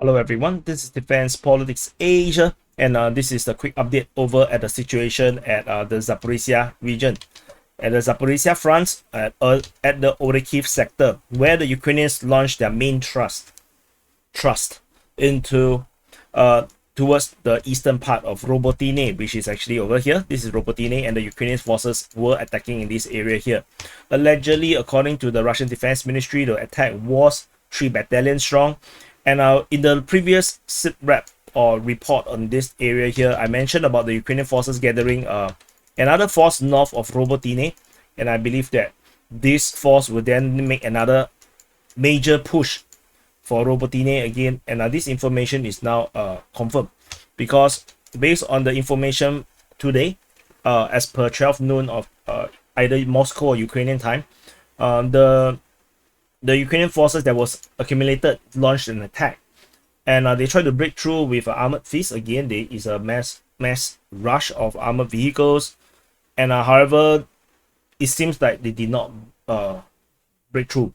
Hello everyone, this is Defense Politics Asia, and this is the quick update over at the situation at the Zaporizhzhia region. At the Zaporizhzhia Front, at the Orikhiv sector, where the Ukrainians launched their main thrust into towards the eastern part of Robotyne, which is actually over here. This is Robotyne, and the Ukrainian forces were attacking in this area here. Allegedly, according to the Russian Defense Ministry, the attack was 3 battalions strong. And in the previous SIP-rep or report on this area here, I mentioned about the Ukrainian forces gathering another force north of Robotyne, and I believe that this force will then make another major push for Robotyne again. And this information is now confirmed, because based on the information today, as per 12 noon of either Moscow or Ukrainian time, the Ukrainian forces that was accumulated launched an attack, and they tried to break through with armored fists. Again, there is a mass rush of armored vehicles, and however, it seems like they did not break through.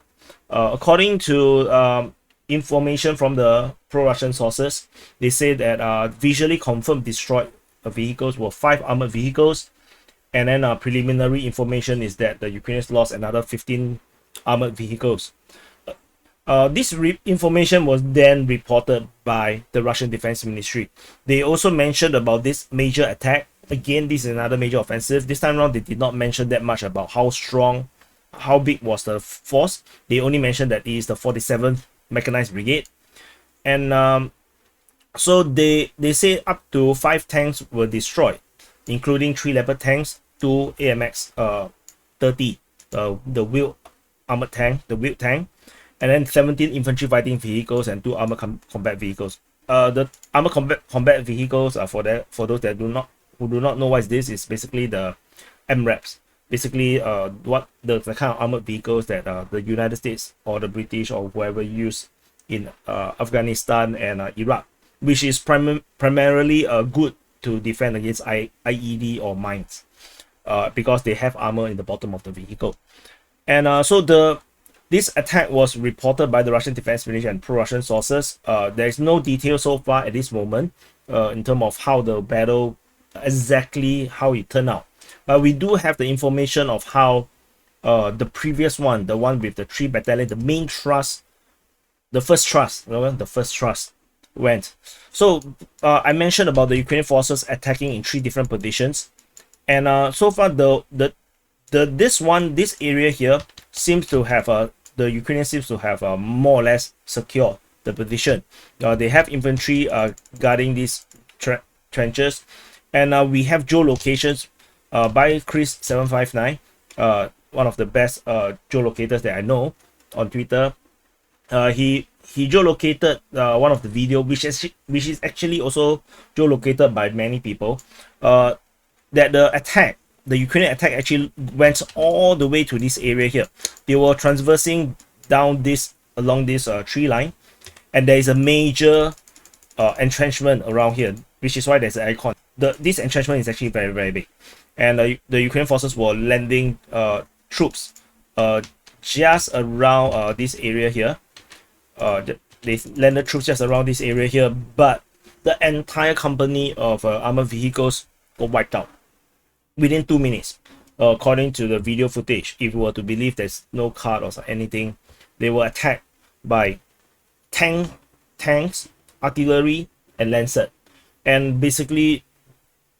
According to information from the pro-Russian sources, they say that visually confirmed destroyed vehicles were 5 armored vehicles, and then preliminary information is that the Ukrainians lost another 15 armored vehicles. This information was then reported by the Russian Defense Ministry. They also mentioned about this major attack. Again, this is another major offensive. This time around, they did not mention that much about how strong, how big was the force. They only mentioned that it is the 47th Mechanized Brigade. And so they say up to 5 tanks were destroyed, including 3 Leopard tanks, 2 AMX 30, the wheeled armored tank, the wheeled tank, and then 17 infantry fighting vehicles and 2 armored combat vehicles. The armored combat vehicles are for those that who do not know what this is. Basically the MRAPs. Basically, what the kind of armored vehicles that the United States or the British or whoever use in Afghanistan and Iraq, which is primarily good to defend against IED or mines, because they have armor in the bottom of the vehicle. And so this attack was reported by the Russian Defense Ministry and pro-Russian sources. There is no detail so far at this moment in terms of how the battle exactly how it turned out. But we do have the information of how the previous one, the one with the 3 battalion, the main thrust, the first thrust went. So I mentioned about the Ukrainian forces attacking in 3 different positions, and so far this area here seems to have the Ukrainian seems to have more or less secured the position. They have infantry guarding these trenches, and we have geolocations by Chris 759, one of the best geolocators that I know on Twitter. He geolocated one of the video, which is actually also geolocated by many people, that the Ukrainian attack actually went all the way to this area here. They were transversing down along this tree line, and there is a major entrenchment around here, which is why there's an icon. This entrenchment is actually very, very big, and the Ukrainian forces were landing troops just around this area here. They landed troops just around this area here, but the entire company of armored vehicles got wiped out within 2 minutes, according to the video footage. If you were to believe there's no card or anything, they were attacked by tanks, artillery, and lancet, and basically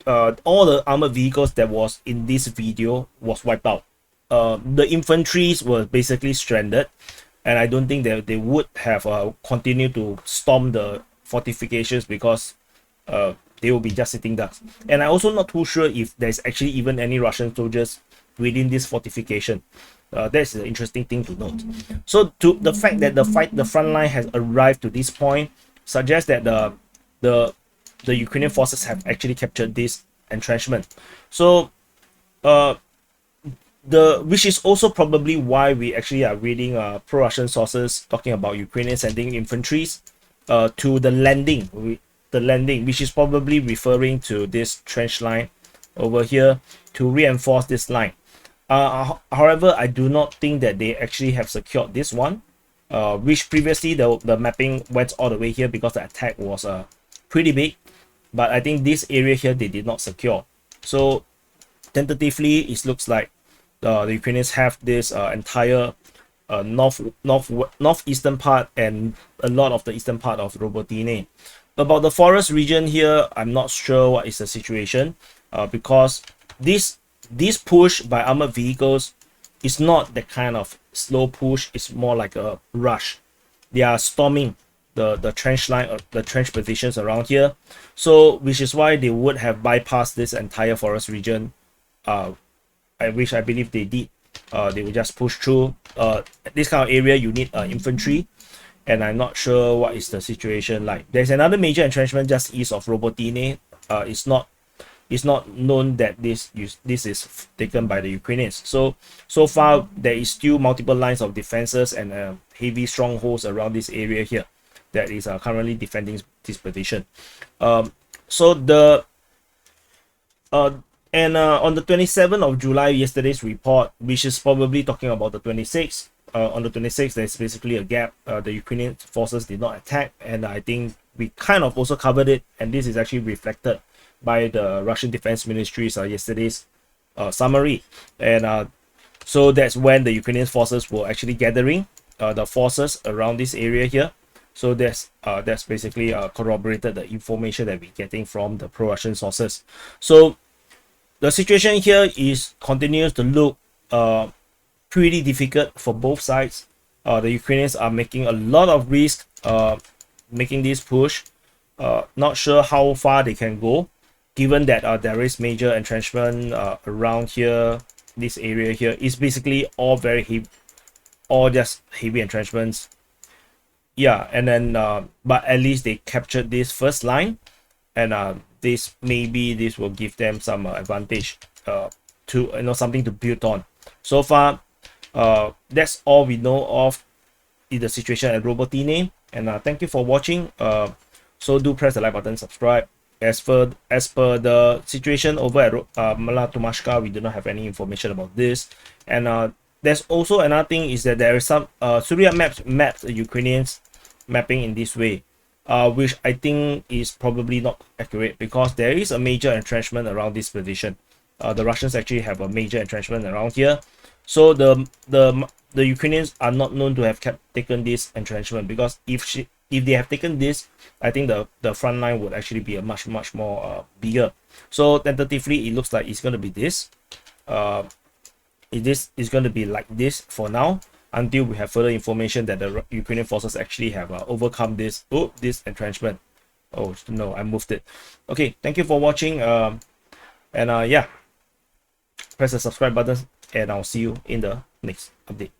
all the armored vehicles that was in this video was wiped out. The infantries were basically stranded, and I don't think that they would have continued to storm the fortifications, because they will be just sitting ducks. And I'm also not too sure if there's actually even any Russian soldiers within this fortification. That's an interesting thing to note. So the fact that the front line has arrived to this point suggests that the Ukrainian forces have actually captured this entrenchment. So which is also probably why we actually are reading pro-Russian sources talking about Ukrainians sending infantries to the landing, which is probably referring to this trench line over here to reinforce this line. However, I do not think that they actually have secured this one. which previously the mapping went all the way here because the attack was pretty big. But I think this area here they did not secure. So tentatively, it looks like the Ukrainians have this entire northeastern part and a lot of the eastern part of Robotyne. About the forest region here, I'm not sure what is the situation, because this push by armored vehicles is not the kind of slow push. It's more like a rush. They are storming the trench line, the trench positions around here. So which is why they would have bypassed this entire forest region, which I believe they did. They will just push through. This kind of area you need infantry, and I'm not sure what is the situation like. There's another major entrenchment just east of Robotyne. It's not known that this is taken by the Ukrainians. So far there is still multiple lines of defenses and heavy strongholds around this area here that is currently defending this position. So the on the 27th of July, yesterday's report, which is probably talking about the 26th, on the 26th, there's basically a gap. The Ukrainian forces did not attack, and I think we kind of also covered it, and this is actually reflected by the Russian Defense Ministry's yesterday's summary. And so that's when the Ukrainian forces were actually gathering the forces around this area here. So that's basically corroborated the information that we're getting from the pro-Russian sources. So the situation here continues to look pretty difficult for both sides. The Ukrainians are making a lot of risk making this push. Not sure how far they can go, given that there is major entrenchment around here. This area here is basically all very heavy, all just heavy entrenchments. Yeah, and then but at least they captured this first line, and this will give them some advantage to something to build on. So far, that's all we know of in the situation at Robotyne. And thank you for watching. So do press the like button, subscribe. As per the situation over at Malatomashka, we do not have any information about this. And there's also another thing is that there is some Syria maps the Ukrainians mapping in this way, which I think is probably not accurate, because there is a major entrenchment around this position. The Russians actually have a major entrenchment around here. So the Ukrainians are not known to have taken this entrenchment, because if they have taken this, I think the front line would actually be a much more bigger. So tentatively, it looks like it's going to be this. This is going to be like this for now, until we have further information that the Ukrainian forces actually have overcome this entrenchment. Oh no, I moved it. Okay, thank you for watching. Yeah, press the subscribe button, and I'll see you in the next update.